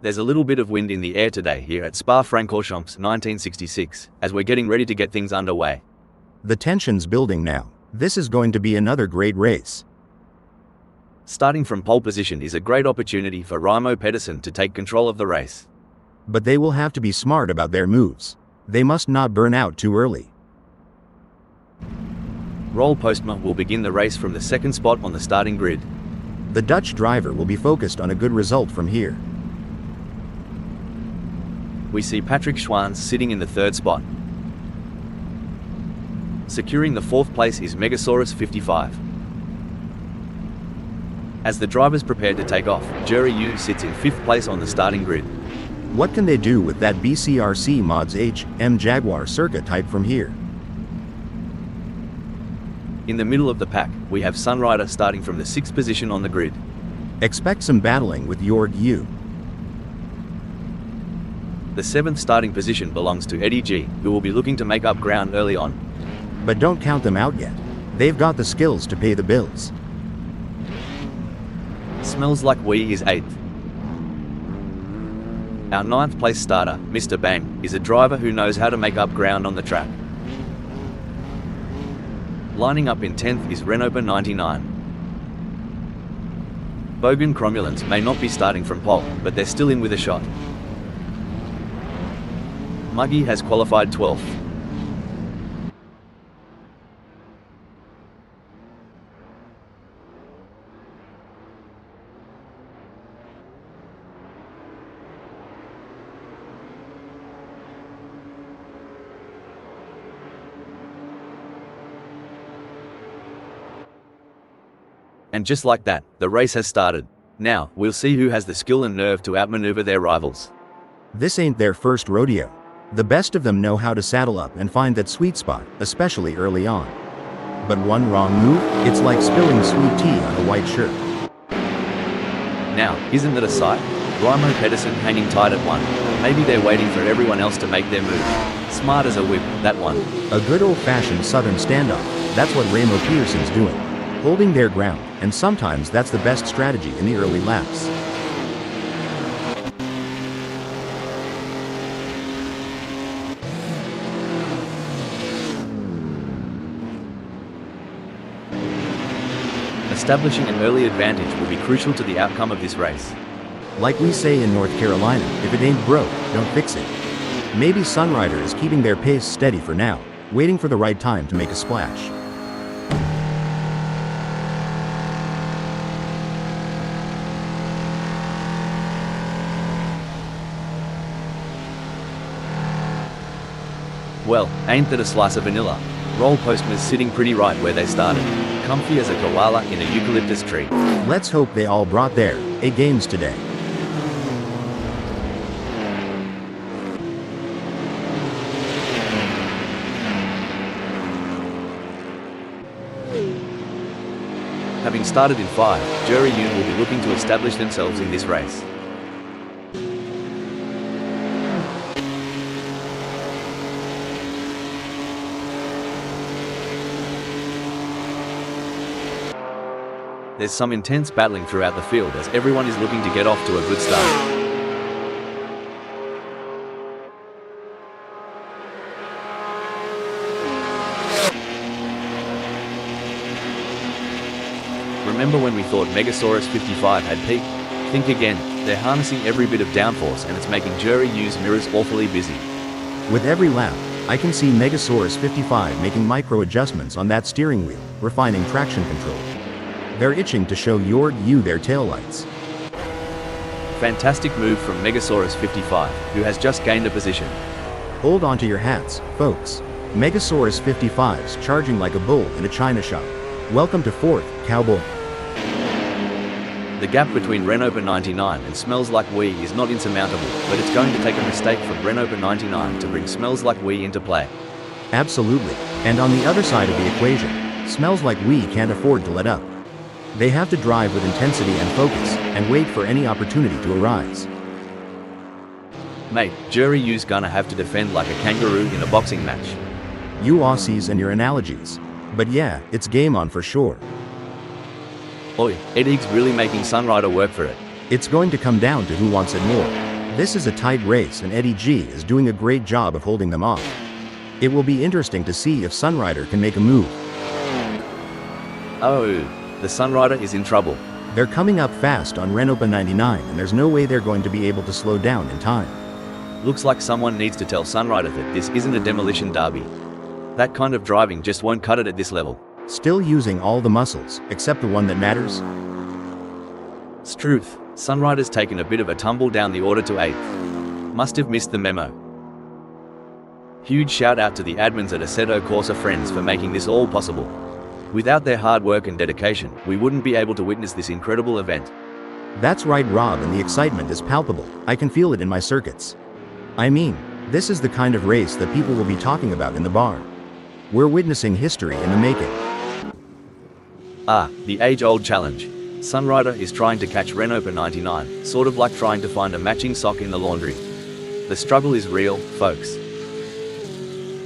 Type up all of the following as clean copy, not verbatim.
There's a little bit of wind in the air today here at Spa-Francorchamps 1966, as we're getting ready to get things underway. The tension's building now. This is going to be another great race. Starting from pole position is a great opportunity for Raimo Pedersen to take control of the race. But they will have to be smart about their moves. They must not burn out too early. Roel Postma will begin the race from the second spot on the starting grid. The Dutch driver will be focused on a good result from here. We see Patrick Schwans sitting in the third spot. Securing the fourth place is Megasaurus 55. As the drivers prepare to take off, Jerry Yu sits in fifth place on the starting grid. What can they do with that BCRC Mods HM Jaguar Circa type from here? In the middle of the pack, we have Sunrider starting from the sixth position on the grid. Expect some battling with Jorg Yu. The seventh starting position belongs to Eddie G, who will be looking to make up ground early on. But don't count them out yet. They've got the skills to pay the bills. Smells Like We is eighth. Our ninth place starter, Mr. Bang, is a driver who knows how to make up ground on the track. Lining up in 10th is Renopa 99. Bogan Cromulans may not be starting from pole, but they're still in with a shot. Muggy has qualified 12th. And just like that, the race has started. Now, we'll see who has the skill and nerve to outmaneuver their rivals. This ain't their first rodeo. The best of them know how to saddle up and find that sweet spot, especially early on. But one wrong move, it's like spilling sweet tea on a white shirt. Now, isn't that a sight? Raimo Pedersen hanging tight at one. Maybe they're waiting for everyone else to make their move. Smart as a whip, that one. A good old-fashioned southern standoff. That's what Raimo Pedersen's doing. Holding their ground, and sometimes that's the best strategy in the early laps. Establishing an early advantage will be crucial to the outcome of this race. Like we say in North Carolina, if it ain't broke, don't fix it. Maybe Sunrider is keeping their pace steady for now, waiting for the right time to make a splash. Well, ain't that a slice of vanilla? Roel Postma's sitting pretty right where they started. Comfy as a koala in a eucalyptus tree. Let's hope they all brought their A games today. Having started in 5, Jerry Yu will be looking to establish themselves in this race. There's some intense battling throughout the field as everyone is looking to get off to a good start. Remember when we thought Megasaurus 55 had peaked? Think again. They're harnessing every bit of downforce and it's making Jerry Yu's mirrors awfully busy. With every lap, I can see Megasaurus 55 making micro adjustments on that steering wheel, refining traction control. They're itching to show Jorg Yu their taillights. Fantastic move from Megasaurus 55, who has just gained a position. Hold on to your hats, folks. Megasaurus 55's charging like a bull in a china shop. Welcome to 4th, cowboy. The gap between Renopa 99 and Smells Like We is not insurmountable, but it's going to take a mistake from Renopa 99 to bring Smells Like We into play. Absolutely. And on the other side of the equation, Smells Like We can't afford to let up. They have to drive with intensity and focus, and wait for any opportunity to arise. Mate, Jerry Yu's gonna have to defend like a kangaroo in a boxing match. You Aussies and your analogies. But yeah, it's game on for sure. Oi, Eddie's really making Sunrider work for it. It's going to come down to who wants it more. This is a tight race and Eddie G is doing a great job of holding them off. It will be interesting to see if Sunrider can make a move. Oh, the Sunrider is in trouble. They're coming up fast on Renault 99 and there's no way they're going to be able to slow down in time. Looks like someone needs to tell Sunrider that this isn't a demolition derby. That kind of driving just won't cut it at this level. Still using all the muscles, except the one that matters? Struth, Sunrider's taken a bit of a tumble down the order to 8th. Must have missed the memo. Huge shout out to the admins at Assetto Corsa friends for making this all possible. Without their hard work and dedication, we wouldn't be able to witness this incredible event. That's right, Rob, and the excitement is palpable. I can feel it in my circuits. I mean, this is the kind of race that people will be talking about in the bar. We're witnessing history in the making. Ah, the age-old challenge. Sunrider is trying to catch Renault 99, sort of like trying to find a matching sock in the laundry. The struggle is real, folks.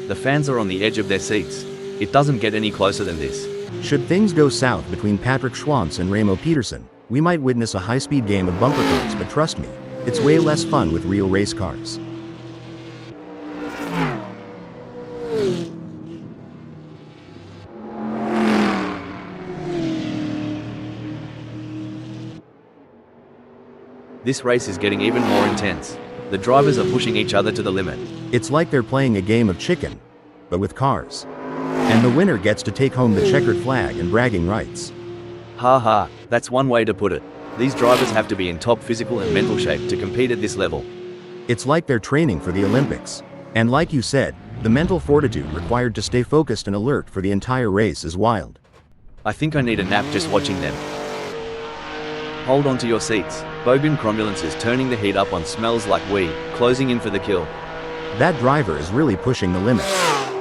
The fans are on the edge of their seats. It doesn't get any closer than this. Should things go south between Patrick Schwantz and Remo Peterson, we might witness a high-speed game of bumper cars, but trust me, it's way less fun with real race cars. This race is getting even more intense. The drivers are pushing each other to the limit. It's like they're playing a game of chicken, but with cars. And the winner gets to take home the checkered flag and bragging rights. Ha ha, that's one way to put it. These drivers have to be in top physical and mental shape to compete at this level. It's like they're training for the Olympics. And like you said, the mental fortitude required to stay focused and alert for the entire race is wild. I think I need a nap just watching them. Hold on to your seats. Bogan Cromulence is turning the heat up on Smells Like We, closing in for the kill. That driver is really pushing the limit.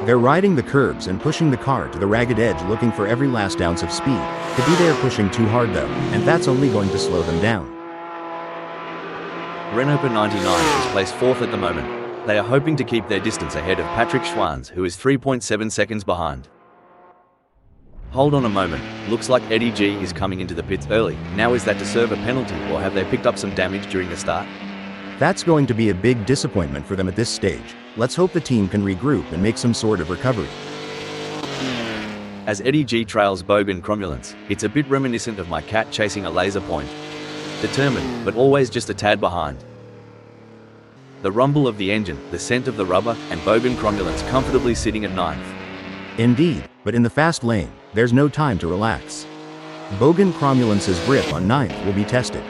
They're riding the curbs and pushing the car to the ragged edge, looking for every last ounce of speed. Could be they're pushing too hard though, and that's only going to slow them down. Renault 99 is placed 4th at the moment. They are hoping to keep their distance ahead of Patrick Schwantz, who is 3.7 seconds behind. Hold on a moment, looks like Eddie G is coming into the pits early. Now is that to serve a penalty, or have they picked up some damage during the start? That's going to be a big disappointment for them at this stage. Let's hope the team can regroup and make some sort of recovery. As Eddie G trails Bogan Cromulence, it's a bit reminiscent of my cat chasing a laser point. Determined, but always just a tad behind. The rumble of the engine, the scent of the rubber, and Bogan Cromulence comfortably sitting at 9th. Indeed, but in the fast lane, there's no time to relax. Bogan Cromulence's grip on 9th will be tested.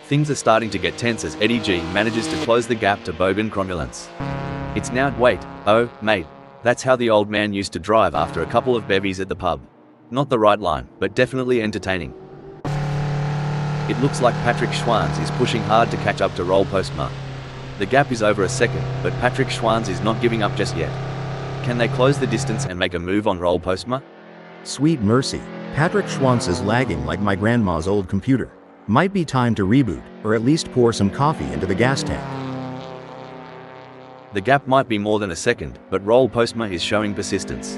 Things are starting to get tense as Eddie G manages to close the gap to Bogan Cromulence. It's now, wait, oh, mate, that's how the old man used to drive after a couple of bevies at the pub. Not the right line, but definitely entertaining. It looks like Patrick Schwantz is pushing hard to catch up to Roll Postma. The gap is over a second, but Patrick Schwantz is not giving up just yet. Can they close the distance and make a move on Roll Postma? Sweet mercy, Patrick Schwantz is lagging like my grandma's old computer. Might be time to reboot, or at least pour some coffee into the gas tank. The gap might be more than a second, but Roll Postma is showing persistence.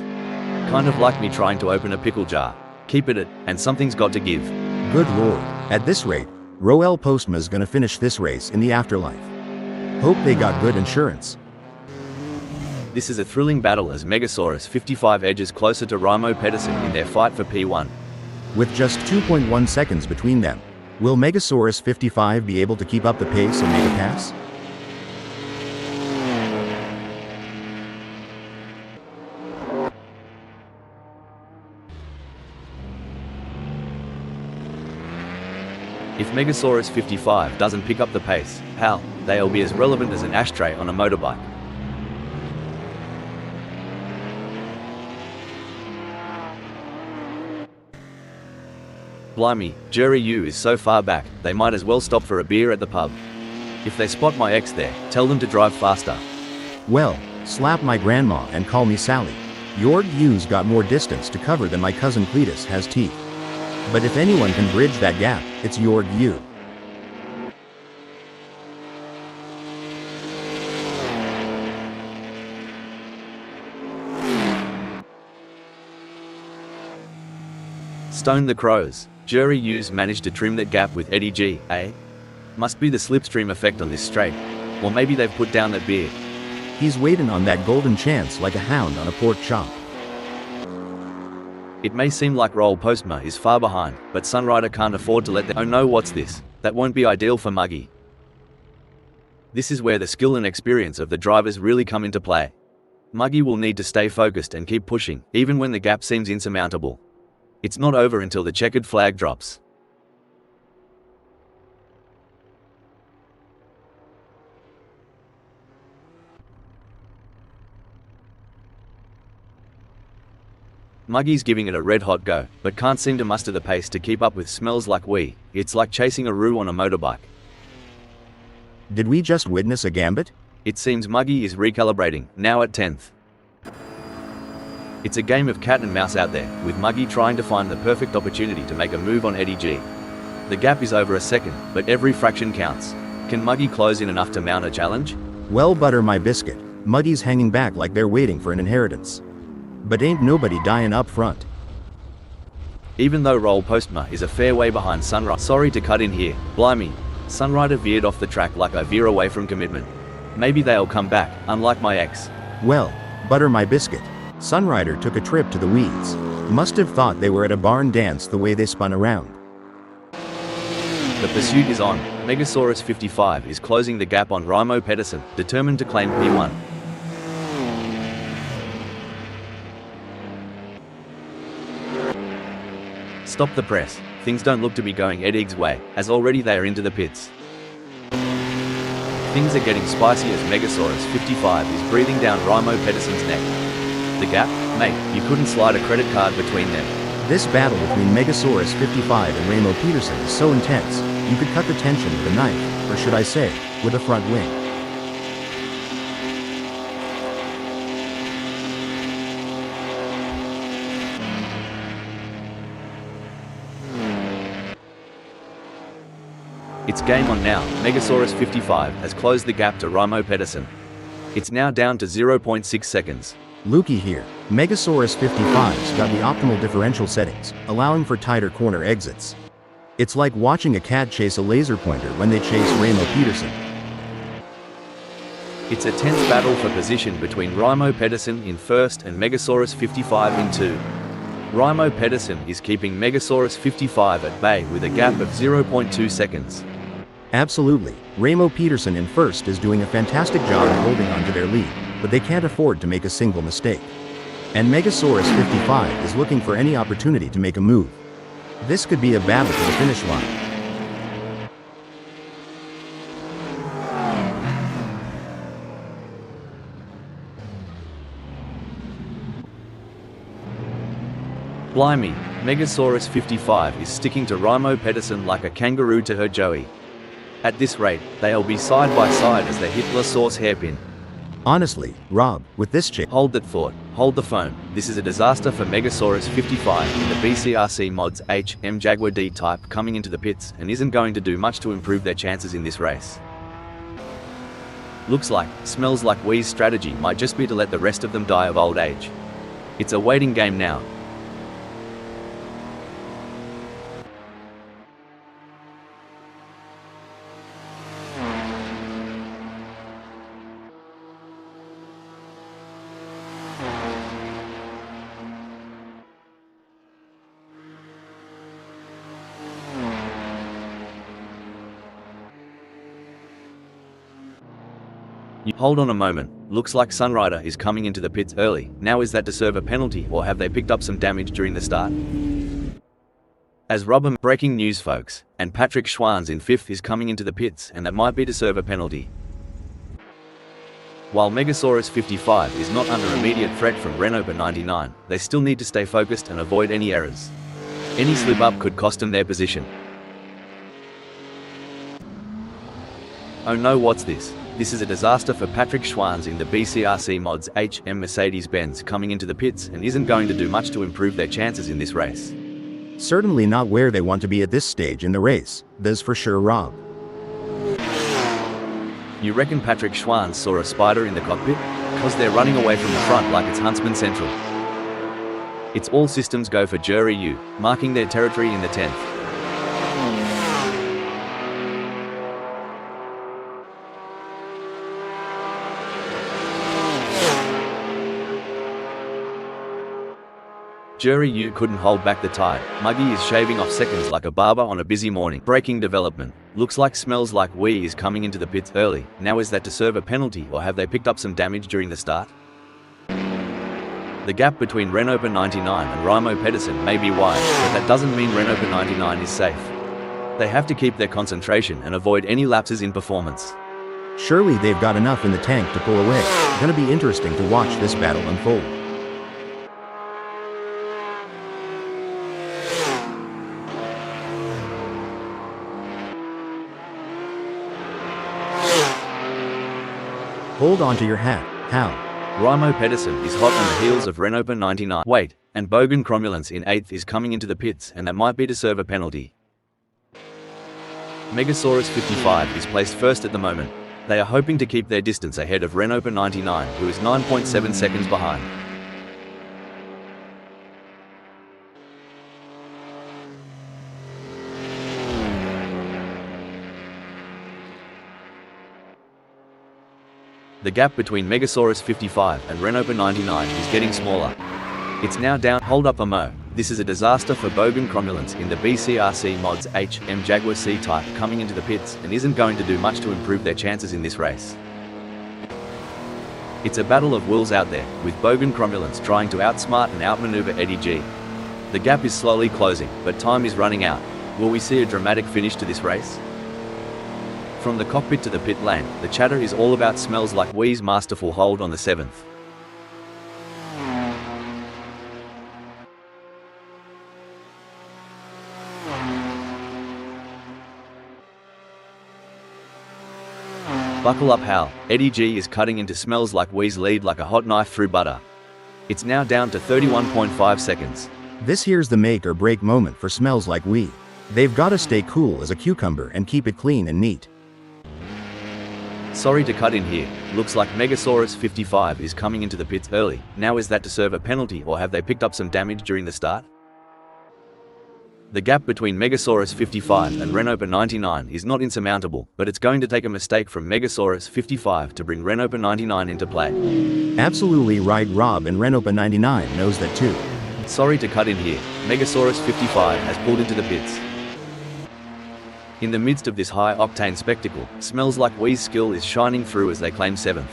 Kind of like me trying to open a pickle jar. Keep it, and something's got to give. Good lord, at this rate, Roel Postma's gonna finish this race in the afterlife. Hope they got good insurance. This is a thrilling battle as Megasaurus 55 edges closer to Raimo Pedersen in their fight for P1. With just 2.1 seconds between them, will Megasaurus 55 be able to keep up the pace and make a pass? If Megasaurus 55 doesn't pick up the pace, hell, they'll be as relevant as an ashtray on a motorbike. Blimey, Jury U is so far back, they might as well stop for a beer at the pub. If they spot my ex there, tell them to drive faster. Well, slap my grandma and call me Sally. Jorg U's got more distance to cover than my cousin Cletus has teeth. But if anyone can bridge that gap, it's Jorg U. Stone the Crows. Jury U's managed to trim that gap with Eddie G, eh? Must be the slipstream effect on this straight. Or maybe they've put down that beer. He's waiting on that golden chance like a hound on a pork chop. It may seem like Roll Postma is far behind, but Sunrider can't afford to let the— oh no, what's this? That won't be ideal for Muggy. This is where the skill and experience of the drivers really come into play. Muggy will need to stay focused and keep pushing, even when the gap seems insurmountable. It's not over until the checkered flag drops. Muggy's giving it a red-hot go, but can't seem to muster the pace to keep up with Smells Like We. It's like chasing a roo on a motorbike. Did we just witness a gambit? It seems Muggy is recalibrating, now at 10th. It's a game of cat and mouse out there, with Muggy trying to find the perfect opportunity to make a move on Eddie G. The gap is over a second, but every fraction counts. Can Muggy close in enough to mount a challenge? Well, butter my biscuit. Muggy's hanging back like they're waiting for an inheritance. But ain't nobody dying up front. Even though Roll Postma is a fair way behind Sunrider— sorry to cut in here, blimey. Sunrider veered off the track like I veer away from commitment. Maybe they'll come back, unlike my ex. Well, butter my biscuit. Sunrider took a trip to the weeds. Must have thought they were at a barn dance the way they spun around. The pursuit is on. Megasaurus 55 is closing the gap on Raimo Pedersen, determined to claim P1. Stop the press. Things don't look to be going Eddie's way, as already they are into the pits. Things are getting spicy as Megasaurus 55 is breathing down Raimo Pedersen's neck. The gap? Mate, you couldn't slide a credit card between them. This battle between Megasaurus 55 and Raimo Pedersen is so intense, you could cut the tension with a knife, or should I say, with a front wing. It's game on now. Megasaurus 55 has closed the gap to Raimo Pedersen. It's now down to 0.6 seconds. Lukey here. Megasaurus 55's got the optimal differential settings, allowing for tighter corner exits. It's like watching a cat chase a laser pointer when they chase Raimo Pedersen. It's a tense battle for position between Raimo Pedersen in first and Megasaurus 55 in 2. Raimo Pedersen is keeping Megasaurus 55 at bay with a gap of 0.2 seconds. Absolutely. Raimo Pedersen in first is doing a fantastic job of holding onto their lead, but they can't afford to make a single mistake. And Megasaurus 55 is looking for any opportunity to make a move. This could be a battle to the finish line. Blimey, Megasaurus 55 is sticking to Raimo Pedersen like a kangaroo to her joey. At this rate, they'll be side by side as they hit La Source hairpin. Honestly, Rob, with this chick— Hold that thought, hold the phone. This is a disaster for Megasaurus 55 in the BCRC mods HM Jaguar D type coming into the pits and isn't going to do much to improve their chances in this race. Looks like, Smells Like We's strategy might just be to let the rest of them die of old age. It's a waiting game now. Hold on a moment, looks like Sunrider is coming into the pits early. Now is that to serve a penalty or have they picked up some damage during the start? As Robin— breaking news folks, and Patrick Schwanz in 5th is coming into the pits and that might be to serve a penalty. While Megasaurus 55 is not under immediate threat from Renopa 99, they still need to stay focused and avoid any errors. Any slip up could cost them their position. Oh no, what's this? This is a disaster for Patrick Schwanz in the BCRC mods HM Mercedes-Benz coming into the pits and isn't going to do much to improve their chances in this race. Certainly not where they want to be at this stage in the race, that's for sure, Rob. You reckon Patrick Schwanz saw a spider in the cockpit? Cause they're running away from the front like it's Huntsman Central. It's all systems go for Jury U, marking their territory in the 10th. Jury U couldn't hold back the tide. Muggy is shaving off seconds like a barber on a busy morning. Braking development. Looks like Smells Like Wee is coming into the pits early. Now is that to serve a penalty, or have they picked up some damage during the start? The gap between Renault 99 and Raimo Pedersen may be wide, but that doesn't mean Renault 99 is safe. They have to keep their concentration and avoid any lapses in performance. Surely they've got enough in the tank to pull away. Gonna be interesting to watch this battle unfold. Hold on to your hat, Hal. Raimo Pedersen is hot on the heels of Renault 99. Wait, and Bogan Cromulence in 8th is coming into the pits, and that might be to serve a penalty. Megasaurus 55 is placed first at the moment. They are hoping to keep their distance ahead of Renault 99, who is 9.7 seconds behind. The gap between Megasaurus 55 and Renault 99 is getting smaller. It's now down. Hold up a mo. This is a disaster for Bogan Cromulence in the BCRC Mods HM Jaguar C-Type coming into the pits and isn't going to do much to improve their chances in this race. It's a battle of wills out there, with Bogan Cromulence trying to outsmart and outmaneuver Eddie G. The gap is slowly closing, but time is running out. Will we see a dramatic finish to this race? From the cockpit to the pit lane, the chatter is all about Smells Like Wee's masterful hold on the 7th. Buckle up, Hal. Eddie G is cutting into Smells Like Wee's lead like a hot knife through butter. It's now down to 31.5 seconds. This here's the make or break moment for Smells Like Wee. They've gotta stay cool as a cucumber and keep it clean and neat. Sorry to cut in here. Looks like Megasaurus 55 is coming into the pits early. Now is that to serve a penalty, or have they picked up some damage during the start? The gap between Megasaurus 55 and Renault 99 is not insurmountable, but it's going to take a mistake from Megasaurus 55 to bring Renault 99 into play. Absolutely right, Rob, and Renault 99 knows that too. Sorry to cut in here. Megasaurus 55 has pulled into the pits. In the midst of this high-octane spectacle, Smells Like Wee's skill is shining through as they claim 7th.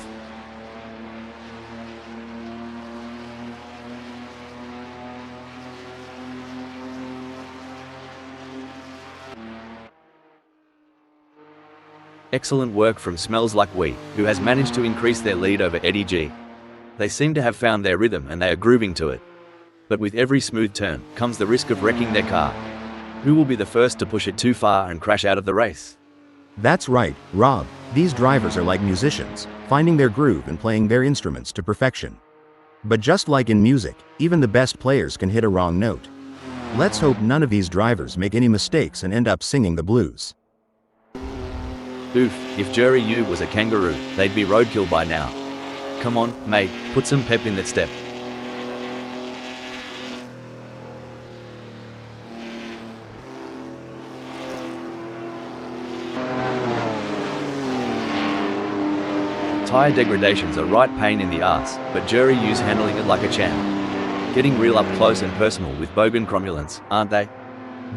Excellent work from Smells Like Wee, who has managed to increase their lead over Eddie G. They seem to have found their rhythm and they are grooving to it. But with every smooth turn, comes the risk of wrecking their car. Who will be the first to push it too far and crash out of the race? That's right, Rob. These drivers are like musicians, finding their groove and playing their instruments to perfection. But just like in music, even the best players can hit a wrong note. Let's hope none of these drivers make any mistakes and end up singing the blues. Oof, if Jury U was a kangaroo, they'd be roadkill by now. Come on, mate, put some pep in that step. Tire degradations are right pain in the ass, but Jury U's handling it like a champ. Getting real up close and personal with Bogan Cromulence, aren't they?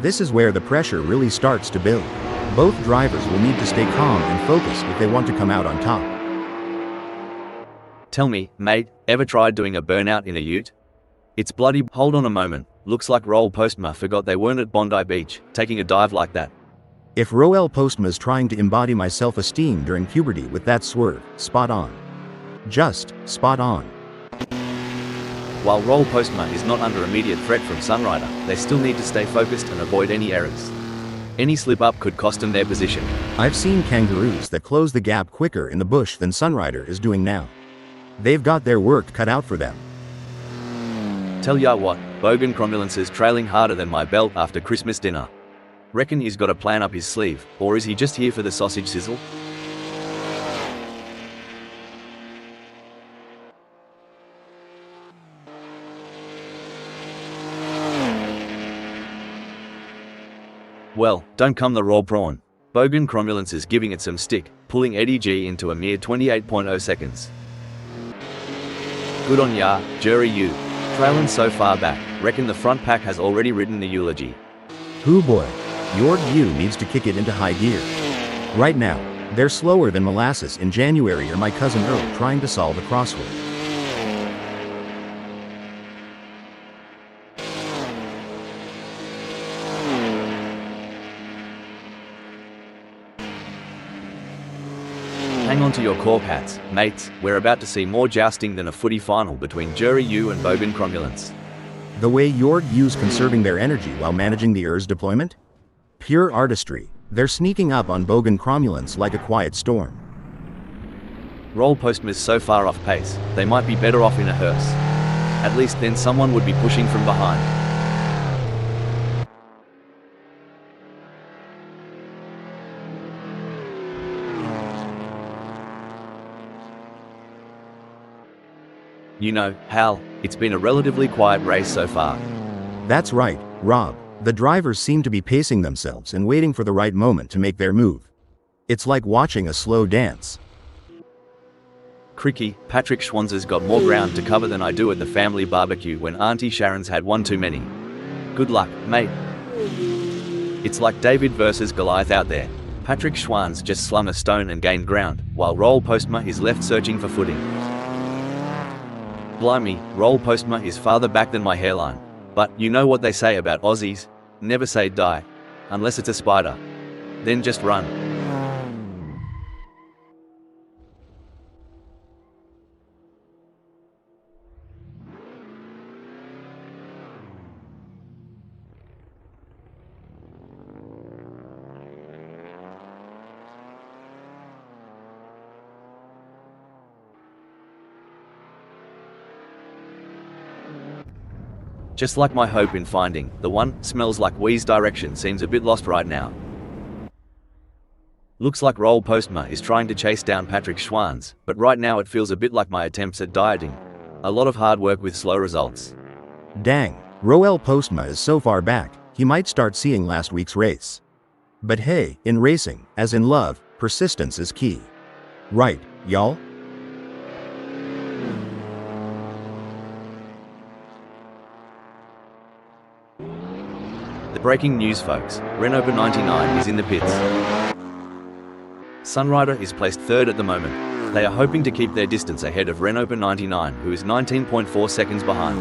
This is where the pressure really starts to build. Both drivers will need to stay calm and focused if they want to come out on top. Tell me, mate, ever tried doing a burnout in a ute? It's bloody. Hold on a moment, looks like Roel Postma forgot they weren't at Bondi Beach, taking a dive like that. If Roel Postma's trying to embody my self-esteem during puberty with that swerve, spot on. Just spot on. While Roel Postma is not under immediate threat from Sunrider, they still need to stay focused and avoid any errors. Any slip-up could cost them their position. I've seen kangaroos that close the gap quicker in the bush than Sunrider is doing now. They've got their work cut out for them. Tell ya what, Bogan Cromulence's trailing harder than my belt after Christmas dinner. Reckon he's got a plan up his sleeve, or is he just here for the sausage sizzle? Well, don't come the raw prawn. Bogan Cromulence is giving it some stick, pulling Eddie G into a mere 28.0 seconds. Good on ya, Jury U. Trailing so far back, reckon the front pack has already written the eulogy. Hoo boy. Jorg U needs to kick it into high gear. Right now, they're slower than molasses in January or my cousin Earl trying to solve a crossword. Hang on to your cork hats, mates, we're about to see more jousting than a footy final between Jury U and Bogan Cromulence. The way Jorg U's conserving their energy while managing the Urs deployment? Pure artistry. They're sneaking up on Bogan Cromulence like a quiet storm. Roll Postma's so far off pace, they might be better off in a hearse. At least then someone would be pushing from behind. You know, Hal, it's been a relatively quiet race so far. That's right, Rob. The drivers seem to be pacing themselves and waiting for the right moment to make their move. It's like watching a slow dance. Cricky, Patrick Schwanzer's got more ground to cover than I do at the family barbecue when Auntie Sharon's had one too many. Good luck, mate. It's like David versus Goliath out there. Patrick Schwanz just slung a stone and gained ground, while Roll Postma is left searching for footing. Blimey, Roll Postma is farther back than my hairline. But you know what they say about Aussies? Never say die. Unless it's a spider. Then just run. Just like my hope in finding the one, smells like Wee's direction seems a bit lost right now. Looks like Roll Postma is trying to chase down Patrick Schwanz, but right now it feels a bit like my attempts at dieting. A lot of hard work with slow results. Dang, Roel Postma is so far back, he might start seeing last week's race. But hey, in racing, as in love, persistence is key. Right, y'all? Breaking news folks, Renopa 99 is in the pits. Sunrider is placed third at the moment. They are hoping to keep their distance ahead of Renopa 99, who is 19.4 seconds behind.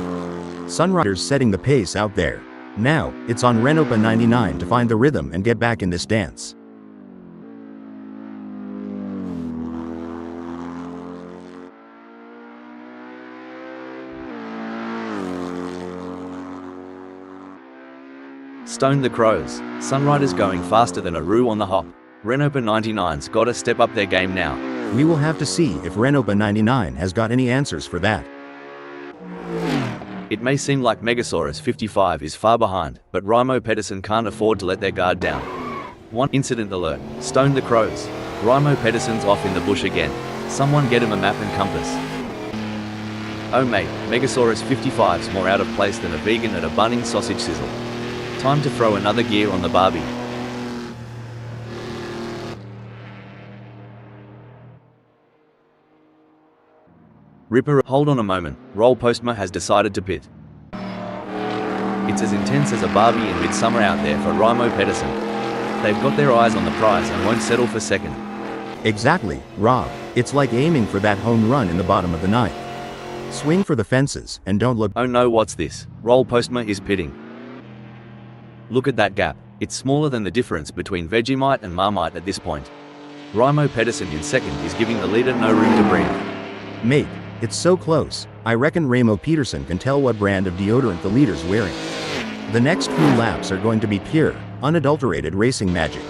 Sunrider's setting the pace out there. Now, it's on Renopa 99 to find the rhythm and get back in this dance. Stone the Crows. Sunrider's going faster than a roo on the hop. Renopa 99's gotta step up their game now. We will have to see if Renopa 99 has got any answers for that. It may seem like Megasaurus 55 is far behind, but Raimo Pedersen can't afford to let their guard down. One incident alert. Stone the Crows. Raimo Pedersen's off in the bush again. Someone get him a map and compass. Oh mate, Megasaurus 55's more out of place than a vegan at a Bunnings sausage sizzle. Time to throw another gear on the Barbie. Ripper, hold on a moment, Roll Postma has decided to pit. It's as intense as a Barbie in midsummer out there for Raimo Pedersen. They've got their eyes on the prize and won't settle for second. Exactly, Rob. It's like aiming for that home run in the bottom of the ninth. Swing for the fences and don't look. Oh no, what's this? Roll Postma is pitting. Look at that gap. It's smaller than the difference between Vegemite and Marmite at this point. Raimo Pedersen in second is giving the leader no room to breathe. Mate, it's so close. I reckon Raimo Pedersen can tell what brand of deodorant the leader's wearing. The next few laps are going to be pure, unadulterated racing magic.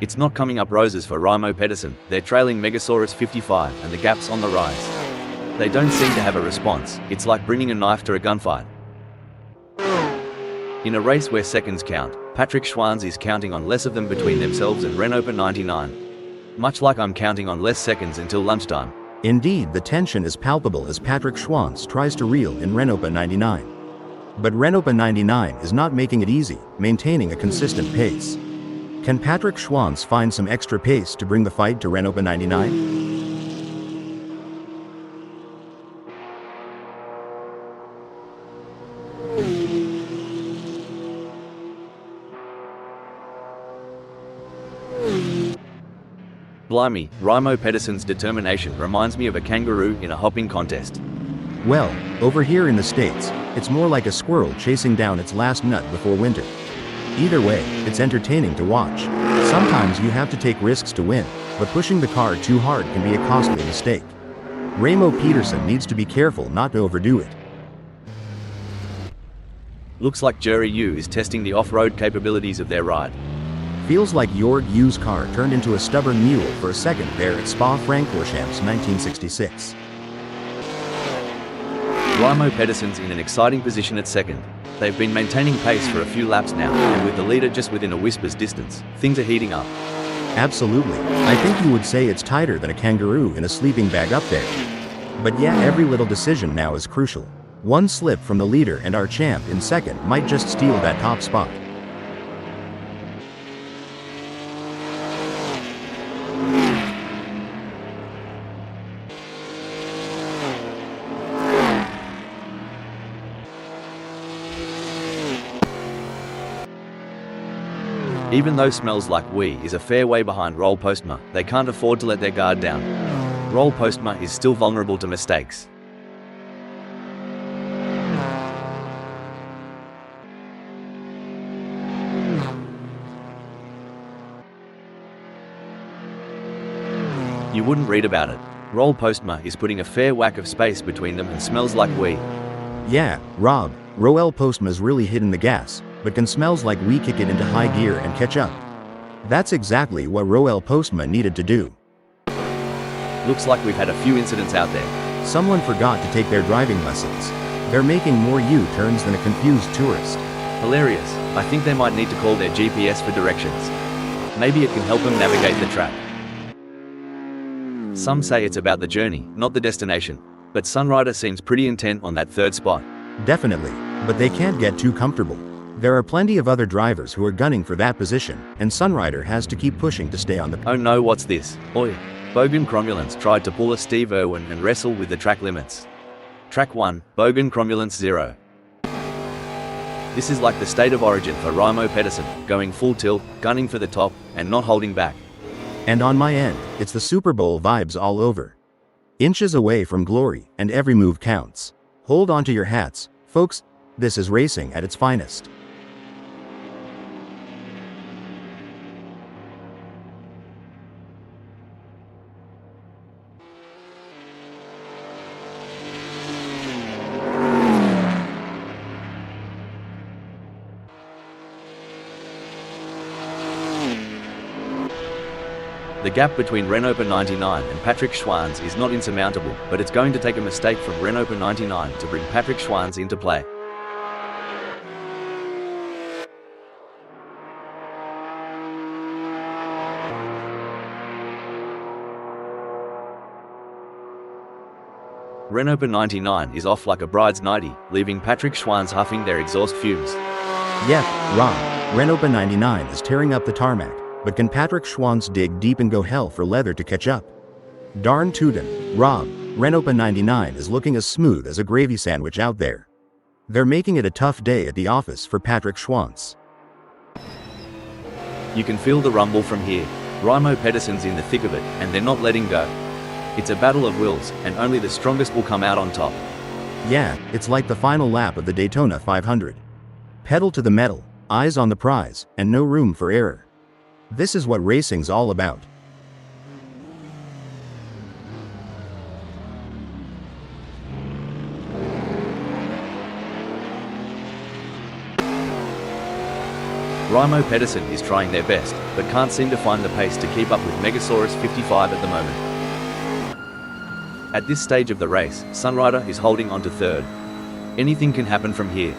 It's not coming up roses for Raimo Pedersen. They're trailing Megasaurus 55 and the gap's on the rise. They don't seem to have a response. It's like bringing a knife to a gunfight. In a race where seconds count, Patrick Schwanz is counting on less of them between themselves and Renopa 99. Much like I'm counting on less seconds until lunchtime. Indeed, the tension is palpable as Patrick Schwantz tries to reel in Renault 99. But Renault 99 is not making it easy, maintaining a consistent pace. Can Patrick Schwantz find some extra pace to bring the fight to Renault 99? Blimey, Raimo Pedersen's determination reminds me of a kangaroo in a hopping contest. Well, over here in the States, it's more like a squirrel chasing down its last nut before winter. Either way, it's entertaining to watch. Sometimes you have to take risks to win, but pushing the car too hard can be a costly mistake. Raimo Pedersen needs to be careful not to overdo it. Looks like Jerry Yu is testing the off-road capabilities of their ride. Feels like Jorg Yu's car turned into a stubborn mule for a second there at Spa-Francorchamps 1966. Raimo Pedersen's in an exciting position at second. They've been maintaining pace for a few laps now, and with the leader just within a whisper's distance, things are heating up. Absolutely. I think you would say it's tighter than a kangaroo in a sleeping bag up there. But yeah, every little decision now is crucial. One slip from the leader and our champ in second might just steal that top spot. Even though Smells Like We is a fair way behind Roll Postma, they can't afford to let their guard down. Roll Postma is still vulnerable to mistakes. You wouldn't read about it. Roll Postma is putting a fair whack of space between them and Smells Like We. Yeah, Rob, Roel Postma's really hitting the gas, but can Smells Like We kick it into high gear and catch up? That's exactly what Roel Postma needed to do. Looks like we've had a few incidents out there. Someone forgot to take their driving lessons. They're making more U-turns than a confused tourist. Hilarious. I think they might need to call their GPS for directions. Maybe it can help them navigate the track. Some say it's about the journey, not the destination. But Sunrider seems pretty intent on that third spot. Definitely, but they can't get too comfortable. There are plenty of other drivers who are gunning for that position, and Sunrider has to keep pushing to stay on the... Oh no, what's this? Oi. Bogan Cromulence tried to pull a Steve Irwin and wrestle with the track limits. Track 1, Bogan Cromulence 0. This is like the state of origin for Raimo Pedersen, going full tilt, gunning for the top, and not holding back. And on my end, it's the Super Bowl vibes all over. Inches away from glory, and every move counts. Hold on to your hats, folks. This is racing at its finest. The gap between Renault 99 and Patrick Schwantz is not insurmountable, but it's going to take a mistake from Renault 99 to bring Patrick Schwantz into play. Renault 99 is off like a bride's nightie, leaving Patrick Schwantz huffing their exhaust fumes. Yep, Ron. Renault 99 is tearing up the tarmac. But can Patrick Schwantz dig deep and go hell for leather to catch up? Darn tootin', Rob, Renault 99 is looking as smooth as a gravy sandwich out there. They're making it a tough day at the office for Patrick Schwantz. You can feel the rumble from here. Raimo Pedersen's in the thick of it, and they're not letting go. It's a battle of wills, and only the strongest will come out on top. Yeah, it's like the final lap of the Daytona 500. Pedal to the metal, eyes on the prize, and no room for error. This is what racing's all about. Raimo Pedersen is trying their best, but can't seem to find the pace to keep up with Megasaurus 55 at the moment. At this stage of the race, Sunrider is holding on to third. Anything can happen from here.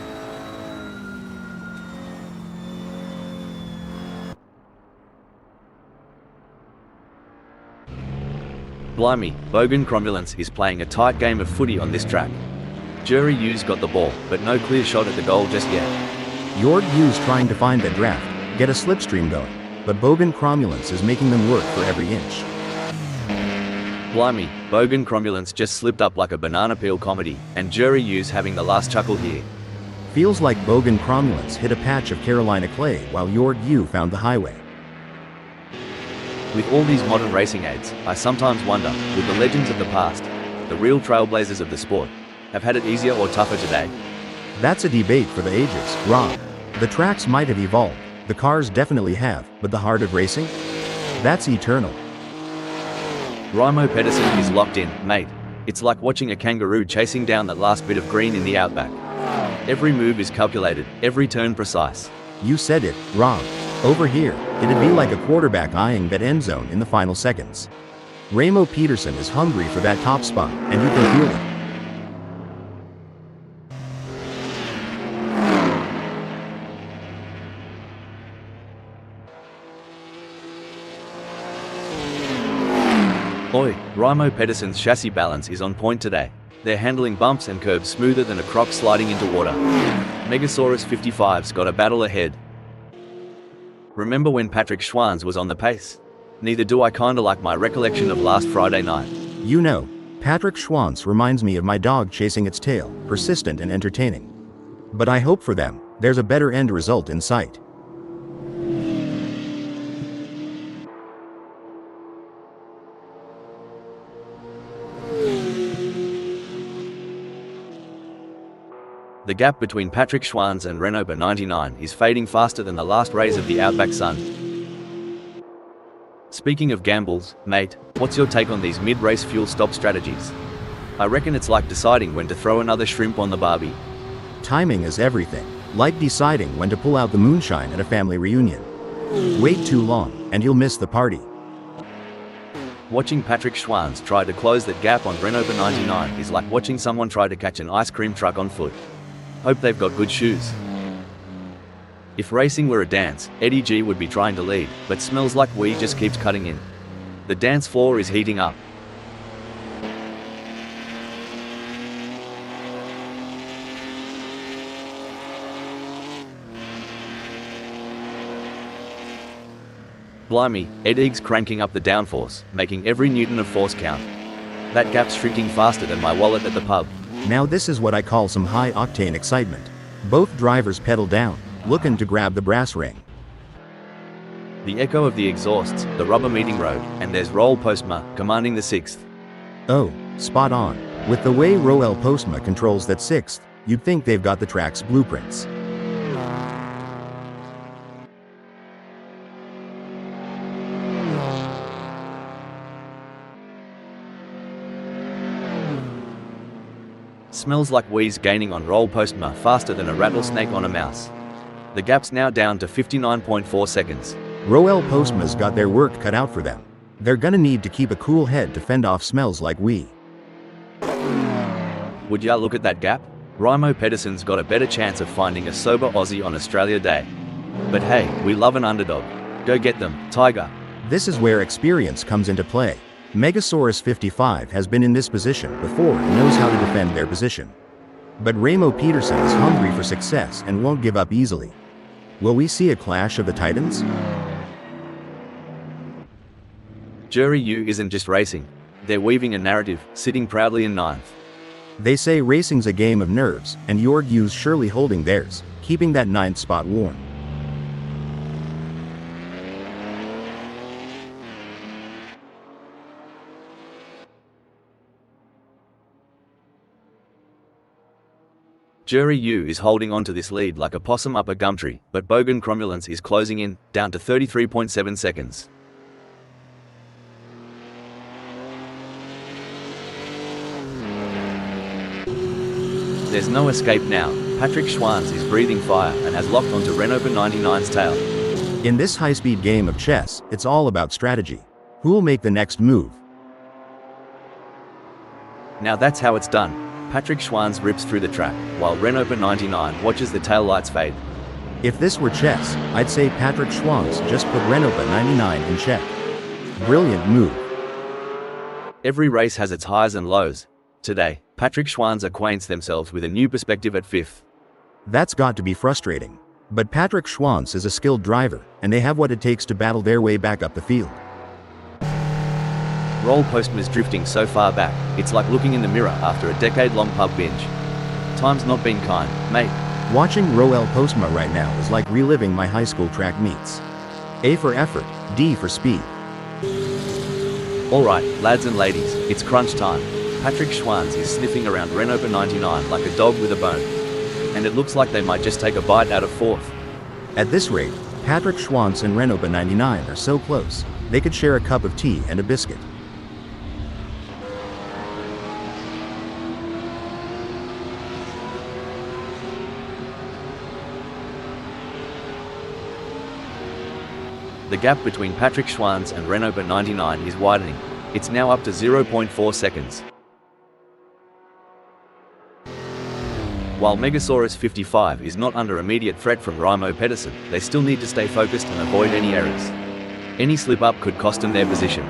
Blimey, Bogan Cromulence is playing a tight game of footy on this track. Jury U's got the ball, but no clear shot at the goal just yet. Jord U's trying to find that draft, get a slipstream going, but Bogan Cromulence is making them work for every inch. Blimey, Bogan Cromulence just slipped up like a banana peel comedy, and Jury U's having the last chuckle here. Feels like Bogan Cromulence hit a patch of Carolina clay while Jord U found the highway. With all these modern racing aids, I sometimes wonder, with the legends of the past, the real trailblazers of the sport, have had it easier or tougher today? That's a debate for the ages, Rob. The tracks might have evolved, the cars definitely have, but the heart of racing? That's eternal. Raimo Pedersen is locked in, mate. It's like watching a kangaroo chasing down that last bit of green in the outback. Every move is calculated, every turn precise. You said it, Rob. Over here, it'd be like a quarterback eyeing that end zone in the final seconds. Raimo Pedersen is hungry for that top spot, and you can feel it. Oi, Raimo Pedersen's chassis balance is on point today. They're handling bumps and curbs smoother than a croc sliding into water. Megasaurus 55's got a battle ahead. Remember when Patrick Schwanz was on the pace? Neither do I, kinda like my recollection of last Friday night. You know, Patrick Schwanz reminds me of my dog chasing its tail, persistent and entertaining. But I hope for them, there's a better end result in sight. The gap between Patrick Schwanz and Renault 99 is fading faster than the last rays of the outback sun. Speaking of gambles, mate, what's your take on these mid-race fuel stop strategies? I reckon it's like deciding when to throw another shrimp on the barbie. Timing is everything, like deciding when to pull out the moonshine at a family reunion. Wait too long, and you'll miss the party. Watching Patrick Schwanz try to close that gap on Renault 99 is like watching someone try to catch an ice cream truck on foot. Hope they've got good shoes. If racing were a dance, Eddie G would be trying to lead, but Smells Like We just keeps cutting in. The dance floor is heating up. Blimey, Eddie's cranking up the downforce, making every newton of force count. That gap's shrinking faster than my wallet at the pub. Now this is what I call some high-octane excitement. Both drivers pedal down, looking to grab the brass ring. The echo of the exhausts, the rubber meeting road, and there's Roel Postma, commanding the 6th. Oh, spot on. With the way Roel Postma controls that 6th, you'd think they've got the track's blueprints. Smells Like We's gaining on Roel Postma faster than a rattlesnake on a mouse. The gap's now down to 59.4 seconds. Roel Postma's got their work cut out for them. They're gonna need to keep a cool head to fend off Smells Like We. Would ya look at that gap? Raimo Pedersen's got a better chance of finding a sober Aussie on Australia Day. But hey, we love an underdog. Go get them, Tiger. This is where experience comes into play. Megasaurus 55 has been in this position before and knows how to defend their position. But Raimo Pedersen is hungry for success and won't give up easily. Will we see a clash of the titans? Jury U isn't just racing. They're weaving a narrative, sitting proudly in 9th. They say racing's a game of nerves, and Jord U's surely holding theirs, keeping that 9th spot warm. Jury U is holding on to this lead like a possum up a gum tree, but Bogan Cromulence is closing in, down to 33.7 seconds. There's no escape now. Patrick Schwanz is breathing fire and has locked onto Renault 99's tail. In this high-speed game of chess, it's all about strategy. Who'll make the next move? Now that's how it's done. Patrick Schwanz rips through the track, while Renault 99 watches the taillights fade. If this were chess, I'd say Patrick Schwanz just put Renault 99 in check. Brilliant move. Every race has its highs and lows. Today, Patrick Schwanz acquaints themselves with a new perspective at 5th. That's got to be frustrating. But Patrick Schwanz is a skilled driver, and they have what it takes to battle their way back up the field. Roll Postma's drifting so far back, it's like looking in the mirror after a decade-long pub binge. Time's not been kind, mate. Watching Roel Postma right now is like reliving my high school track meets. A for effort, D for speed. Alright, lads and ladies, it's crunch time. Patrick Schwanz is sniffing around Renault 99 like a dog with a bone. And it looks like they might just take a bite out of 4th. At this rate, Patrick Schwanz and Renault 99 are so close, they could share a cup of tea and a biscuit. The gap between Patrick Schwanz and Renault 99 is widening. It's now up to 0.4 seconds. While Megasaurus 55 is not under immediate threat from Raimo Pedersen, they still need to stay focused and avoid any errors. Any slip-up could cost them their position.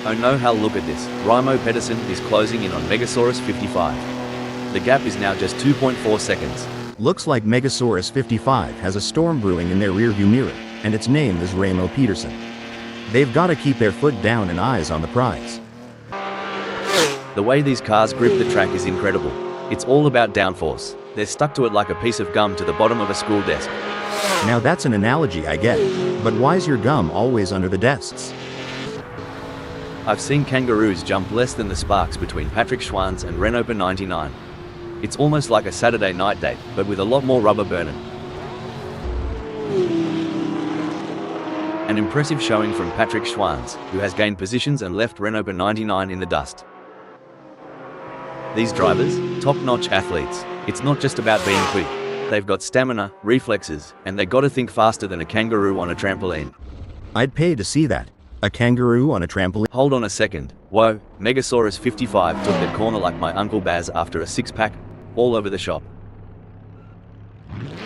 Oh no, Hal, look at this. Raimo Pedersen is closing in on Megasaurus 55. The gap is now just 2.4 seconds. Looks like Megasaurus 55 has a storm brewing in their rearview mirror, and its name is Raimo Pedersen. They've got to keep their foot down and eyes on the prize. The way these cars grip the track is incredible. It's all about downforce. They're stuck to it like a piece of gum to the bottom of a school desk. Now that's an analogy, I get. But why's your gum always under the desks? I've seen kangaroos jump less than the sparks between Patrick Schwanz and Renault 99. It's almost like a Saturday night date, but with a lot more rubber burning. An impressive showing from Patrick Schwanz, who has gained positions and left Renault 99 in the dust. These drivers, top-notch athletes. It's not just about being quick. They've got stamina, reflexes, and they gotta think faster than a kangaroo on a trampoline. I'd pay to see that. A kangaroo on a trampoline? Hold on a second. Whoa, Megasaurus 55 took that corner like my Uncle Baz after a six-pack, all over the shop.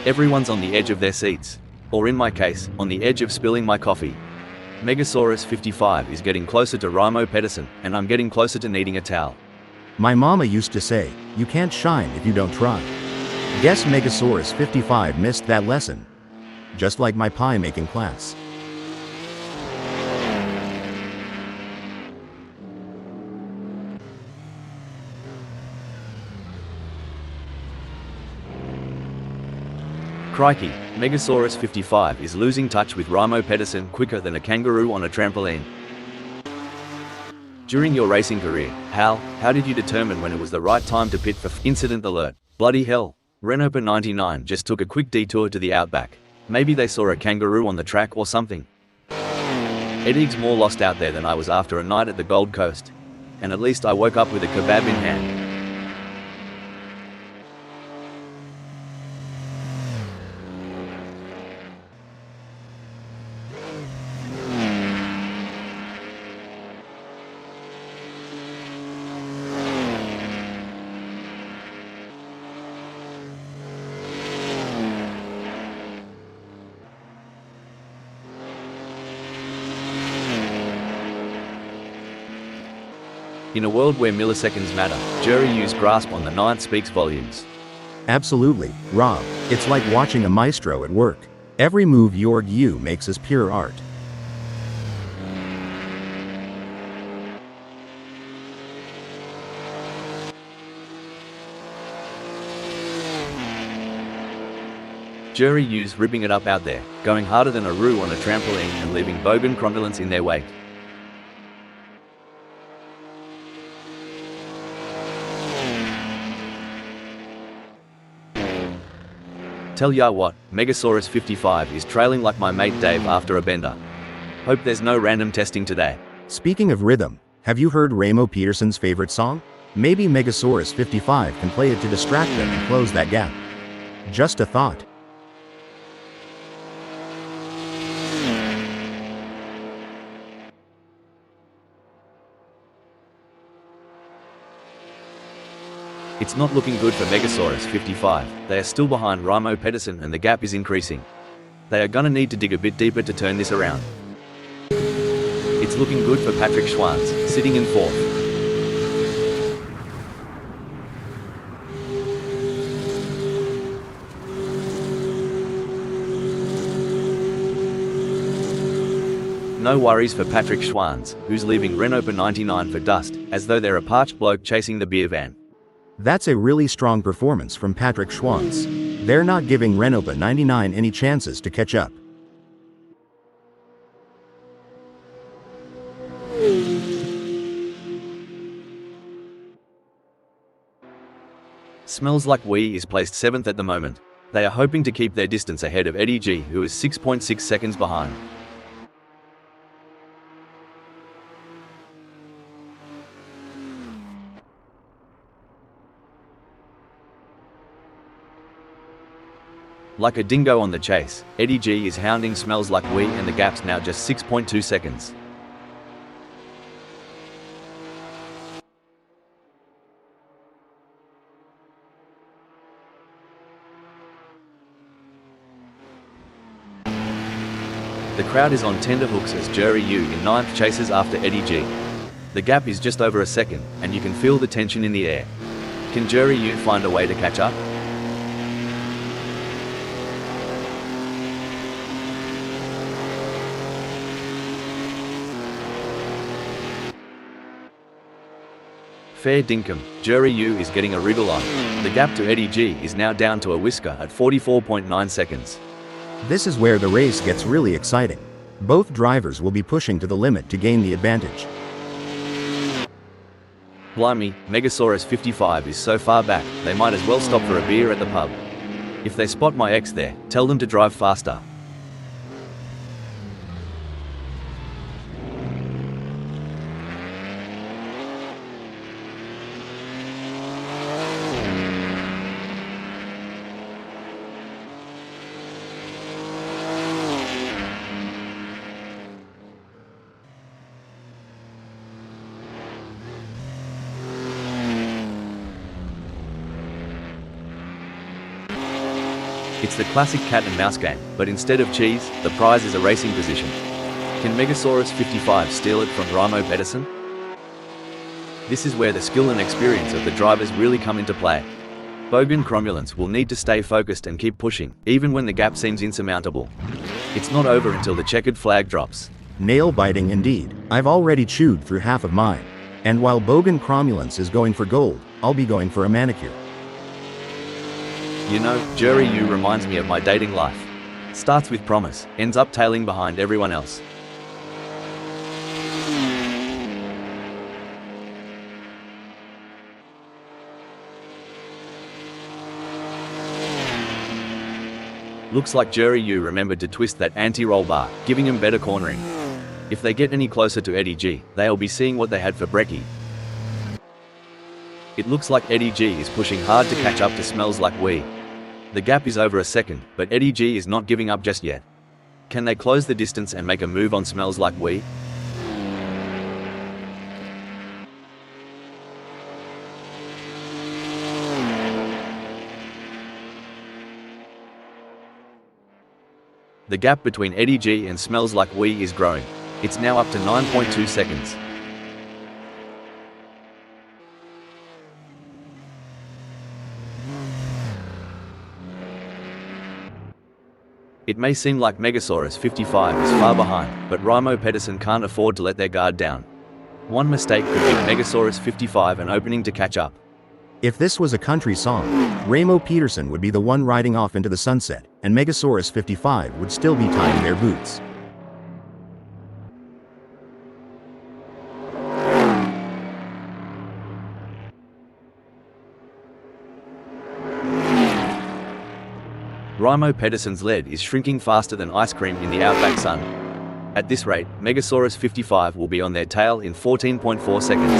Everyone's on the edge of their seats. Or in my case, on the edge of spilling my coffee. Megasaurus 55 is getting closer to Raimo Pedersen, and I'm getting closer to needing a towel. My mama used to say, you can't shine if you don't try. Guess Megasaurus 55 missed that lesson. Just like my pie-making class. Crikey, Megasaurus 55 is losing touch with Raimo Pedersen quicker than a kangaroo on a trampoline. During your racing career, Hal, how did you determine when it was the right time to pit for incident alert? Bloody hell, Renault 99 just took a quick detour to the outback. Maybe they saw a kangaroo on the track or something. Eddie's more lost out there than I was after a night at the Gold Coast. And at least I woke up with a kebab in hand. In a world where milliseconds matter, Jury Yu's grasp on the ninth speaks volumes. Absolutely, Rob. It's like watching a maestro at work. Every move Jorg Yu makes is pure art. Jury Yu's ripping it up out there, going harder than a roux on a trampoline and leaving bogan cromulence in their wake. Tell ya what, Megasaurus 55 is trailing like my mate Dave after a bender. Hope there's no random testing today. Speaking of rhythm, have you heard Raimo Pedersen's favorite song? Maybe Megasaurus 55 can play it to distract them and close that gap. Just a thought. It's not looking good for Megasaurus 55. They are still behind Raimo Pedersen and the gap is increasing. They are gonna need to dig a bit deeper to turn this around. It's looking good for Patrick Schwanz, sitting in 4th. No worries for Patrick Schwanz, who's leaving Renault 99 for dust, as though they're a parched bloke chasing the beer van. That's a really strong performance from Patrick Schwanz. They're not giving Renault 99 any chances to catch up. Smells Like We is placed 7th at the moment. They are hoping to keep their distance ahead of Eddie G, who is 6.6 seconds behind. Like a dingo on the chase, Eddie G is hounding Smells Like We and the gap's now just 6.2 seconds. The crowd is on tenterhooks as Jerry Yu in 9th chases after Eddie G. The gap is just over a second, and you can feel the tension in the air. Can Jerry Yu find a way to catch up? Fair dinkum, Jerry Yu is getting a wriggle on. The gap to Eddie G is now down to a whisker at 44.9 seconds. This is where the race gets really exciting. Both drivers will be pushing to the limit to gain the advantage. Blimey, Megasaurus 55 is so far back, they might as well stop for a beer at the pub. If they spot my ex there, tell them to drive faster. It's the classic cat and mouse game, but instead of cheese, the prize is a racing position. Can Megasaurus 55 steal it from Raimo Pedersen? This is where the skill and experience of the drivers really come into play. Bogan Cromulence will need to stay focused and keep pushing, even when the gap seems insurmountable. It's not over until the checkered flag drops. Nail-biting indeed. I've already chewed through half of mine. And while Bogan Cromulence is going for gold, I'll be going for a manicure. You know, Jerry Yu reminds me of my dating life. Starts with promise, ends up tailing behind everyone else. Looks like Jerry Yu remembered to twist that anti-roll bar, giving him better cornering. If they get any closer to Eddie G, they'll be seeing what they had for brekkie. It looks like Eddie G is pushing hard to catch up to Smells Like We. The gap is over a second, but Eddie G is not giving up just yet. Can they close the distance and make a move on Smells Like We? The gap between Eddie G and Smells Like We is growing. It's now up to 9.2 seconds. It may seem like Megasaurus 55 is far behind, but Raimo Pedersen can't afford to let their guard down. One mistake could give Megasaurus 55 an opening to catch up. If this was a country song, Raimo Pedersen would be the one riding off into the sunset, and Megasaurus 55 would still be tying their boots. Raimo Pedersen's lead is shrinking faster than ice cream in the outback sun. At this rate, Megasaurus 55 will be on their tail in 14.4 seconds.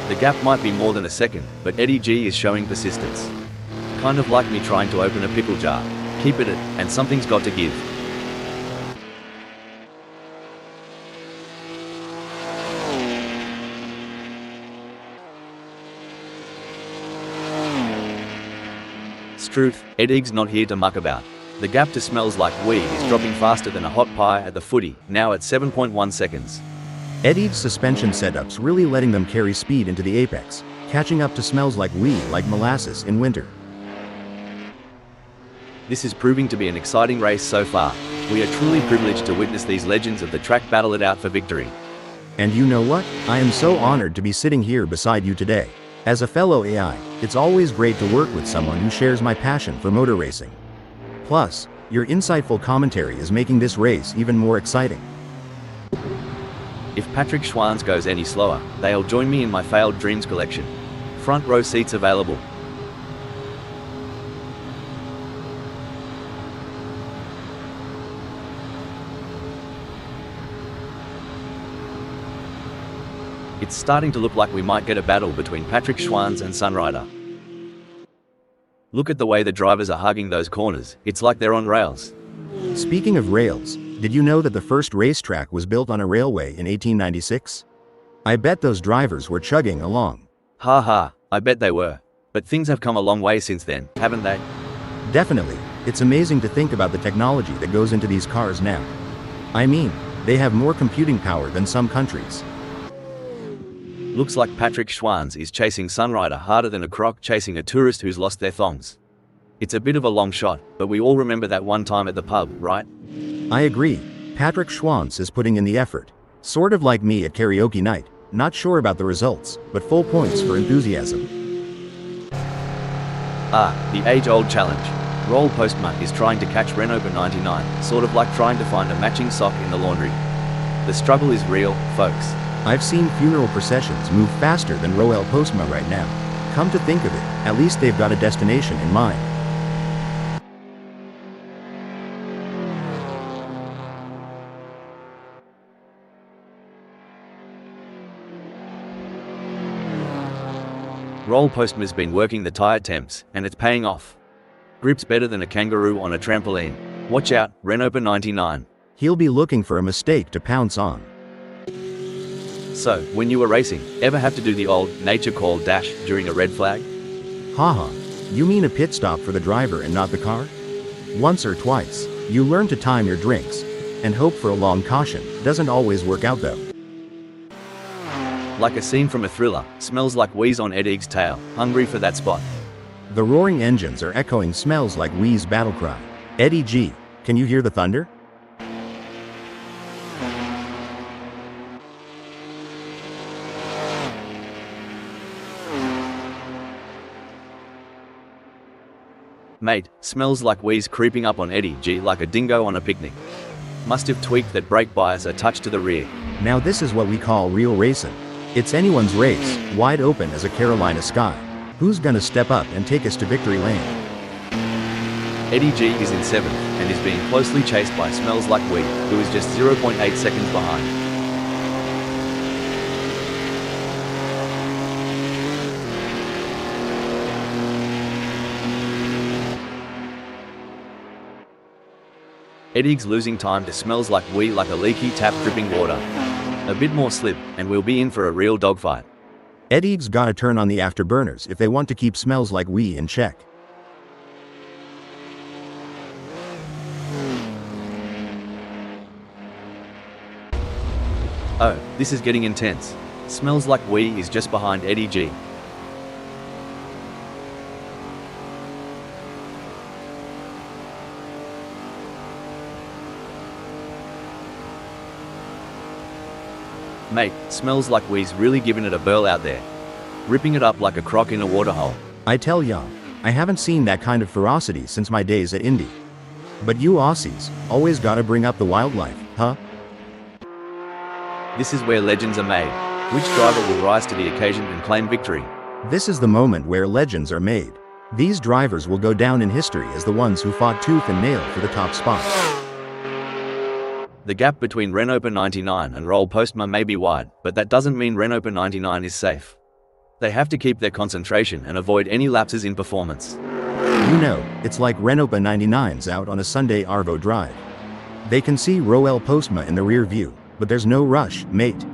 The gap might be more than a second, but Eddie G is showing persistence. Kind of like me trying to open a pickle jar. Keep at it, and something's got to give. Struth, Edig's not here to muck about. The gap to Smells Like Weed is dropping faster than a hot pie at the footy, now at 7.1 seconds. Edig's suspension setup's really letting them carry speed into the apex, catching up to Smells Like Weed like molasses in winter. This is proving to be an exciting race so far. We are truly privileged to witness these legends of the track battle it out for victory. And you know what? I am so honored to be sitting here beside you today. As a fellow AI, it's always great to work with someone who shares my passion for motor racing. Plus, your insightful commentary is making this race even more exciting. If Patrick Schwanz goes any slower, they'll join me in my failed dreams collection. Front row seats available. It's starting to look like we might get a battle between Patrick Schwanz and Sunrider. Look at the way the drivers are hugging those corners, it's like they're on rails. Speaking of rails, did you know that the first racetrack was built on a railway in 1896? I bet those drivers were chugging along. Ha ha, I bet they were. But things have come a long way since then, haven't they? Definitely, it's amazing to think about the technology that goes into these cars now. I mean, they have more computing power than some countries. Looks like Patrick Schwanz is chasing Sunrider harder than a croc chasing a tourist who's lost their thongs. It's a bit of a long shot, but we all remember that one time at the pub, right? I agree. Patrick Schwanz is putting in the effort. Sort of like me at karaoke night, not sure about the results, but full points for enthusiasm. The age-old challenge. Roll Postma is trying to catch Renault 99, sort of like trying to find a matching sock in the laundry. The struggle is real, folks. I've seen funeral processions move faster than Roel Postma right now. Come to think of it, at least they've got a destination in mind. Roll Postma's been working the tyre temps, and it's paying off. Grip's better than a kangaroo on a trampoline. Watch out, Renault 99. He'll be looking for a mistake to pounce on. So, when you were racing, ever have to do the old nature call dash during a red flag? Haha, you mean a pit stop for the driver and not the car? Once or twice. You learn to time your drinks, and hope for a long caution. Doesn't always work out though. Like a scene from a thriller, Smells Like Wheeze on Edig's tail, hungry for that spot. The roaring engines are echoing Smells Like Wee's battle cry. Eddie G, can you hear the thunder? Mate, Smells Like Wheeze creeping up on Eddie G like a dingo on a picnic. Must have tweaked that brake bias a touch to the rear. Now this is what we call real racing. It's anyone's race, wide open as a Carolina sky. Who's gonna step up and take us to victory lane? Eddie G is in 7th, and is being closely chased by Smells Like Weed, who is just 0.8 seconds behind. Edig's losing time to Smells Like Wee like a leaky tap dripping water. A bit more slip, and we'll be in for a real dogfight. Edig's gotta turn on the afterburners if they want to keep Smells Like Wee in check. Oh, this is getting intense. Smells Like Wee is just behind Eddie G. Mate, Smells Like Wee's really giving it a burl out there. Ripping it up like a croc in a waterhole. I tell ya, I haven't seen that kind of ferocity since my days at Indy. But you Aussies, always gotta bring up the wildlife, huh? This is where legends are made. Which driver will rise to the occasion and claim victory? This is the moment where legends are made. These drivers will go down in history as the ones who fought tooth and nail for the top spot. The gap between Renault 99 and Roll Postma may be wide, but that doesn't mean Renault 99 is safe. They have to keep their concentration and avoid any lapses in performance. You know, it's like Renault 99's out on a Sunday Arvo drive. They can see Roel Postma in the rear view, but there's no rush, mate.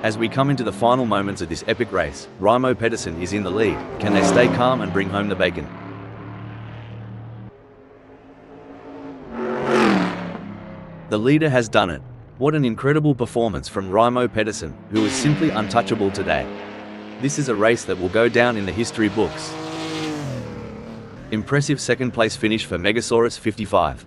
As we come into the final moments of this epic race, Raimo Pedersen is in the lead. Can they stay calm and bring home the bacon? The leader has done it. What an incredible performance from Raimo Pedersen, who is simply untouchable today. This is a race that will go down in the history books. Impressive second place finish for Megasaurus 55.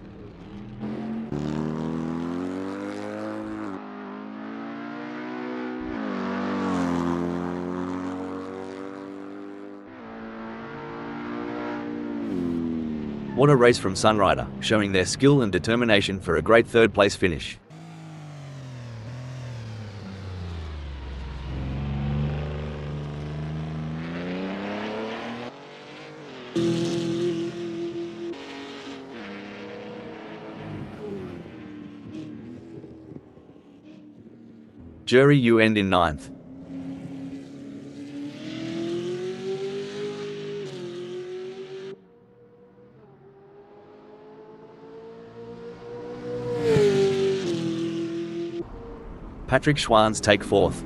What a race from Sunrider, showing their skill and determination for a great third place finish. Jury, you end in 9th. Patrick Schwans take 4th.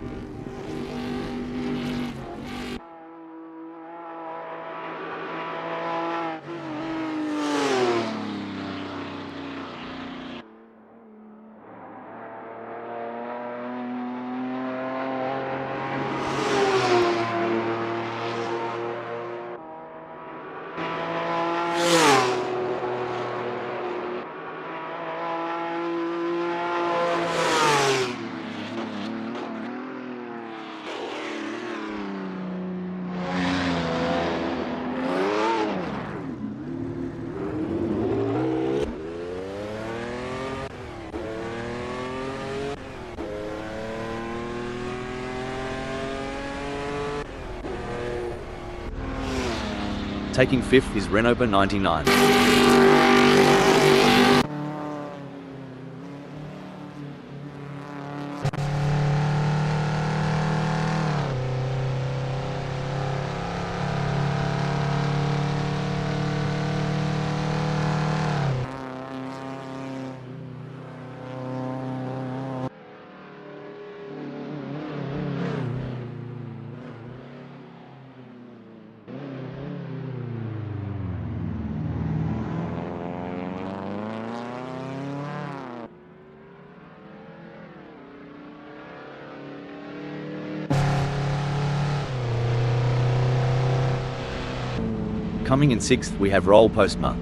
Taking 5th is Renopa 99. Coming in 6th we have Roll Postma.